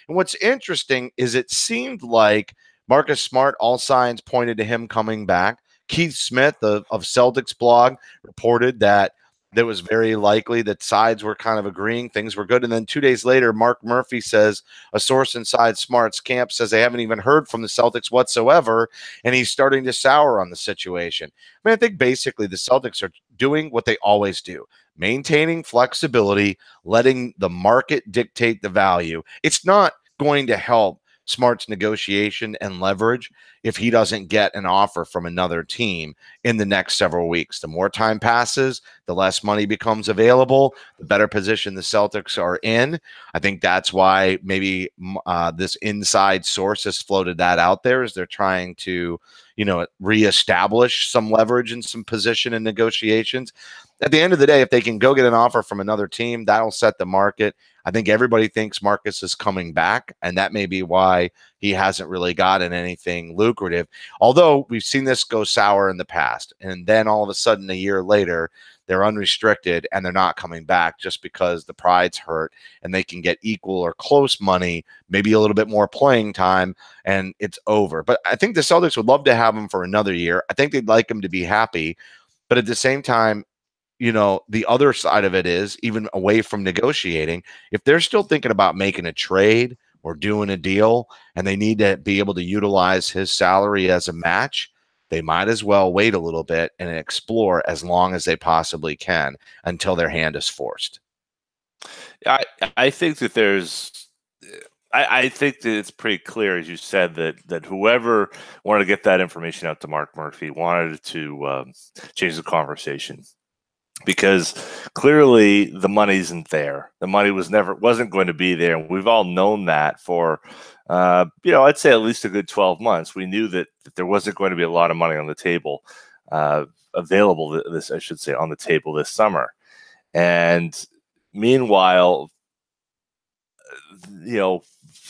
And what's interesting is it seemed like Marcus Smart, all signs pointed to him coming back. Keith Smith of Celtics blog reported that it was very likely that sides were kind of agreeing things were good. And then 2 days later, Mark Murphy says a source inside Smart's camp says they haven't even heard from the Celtics whatsoever, and he's starting to sour on the situation. I mean, I think basically the Celtics are doing what they always do, maintaining flexibility, letting the market dictate the value. It's not going to help Smart's negotiation and leverage if he doesn't get an offer from another team in the next several weeks. The more time passes, the less money becomes available, the better position the Celtics are in. I think that's why maybe this inside source has floated that out there, as they're trying to, reestablish some leverage and some position in negotiations. At the end of the day, if they can go get an offer from another team, that'll set the market. I think everybody thinks Marcus is coming back, and that may be why he hasn't really gotten anything lucrative. Although we've seen this go sour in the past, and then all of a sudden a year later, they're unrestricted and they're not coming back just because the pride's hurt and they can get equal or close money, maybe a little bit more playing time, and it's over. But I think the Celtics would love to have him for another year. I think they'd like him to be happy. But at the same time, the other side of it is, even away from negotiating, if they're still thinking about making a trade or doing a deal and they need to be able to utilize his salary as a match, they might as well wait a little bit and explore as long as they possibly can until their hand is forced. I think that I think that it's pretty clear, as you said, that whoever wanted to get that information out to Mark Murphy wanted to change the conversation. Because clearly the money isn't there. The money wasn't going to be there. And we've all known that for, I'd say at least a good 12 months. We knew that there wasn't going to be a lot of money on the table available on the table this summer. And meanwhile,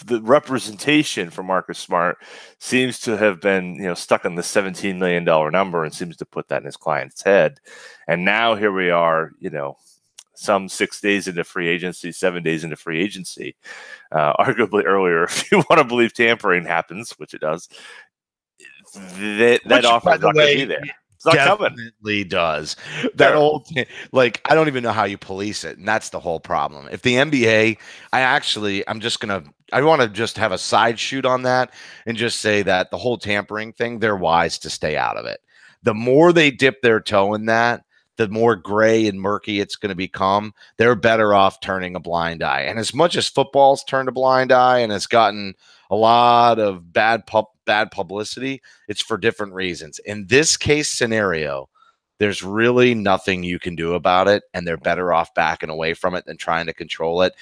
the representation for Marcus Smart seems to have been, stuck on the $17 million number and seems to put that in his client's head. And now here we are, some 6 days into free agency, 7 days into free agency, arguably earlier, if you want to believe tampering happens, which it does. That offer is not going to be there. It's not definitely coming. Does that old, I don't even know how you police it, and that's the whole problem. If the NBA, I want to just have a side shoot on that and just say that the whole tampering thing, they're wise to stay out of it. The more they dip their toe in that, the more gray and murky it's going to become. They're better off turning a blind eye. And as much as football's turned a blind eye and has gotten a lot of bad publicity, it's for different reasons. In this case scenario, there's really nothing you can do about it, and they're better off backing away from it than trying to control it.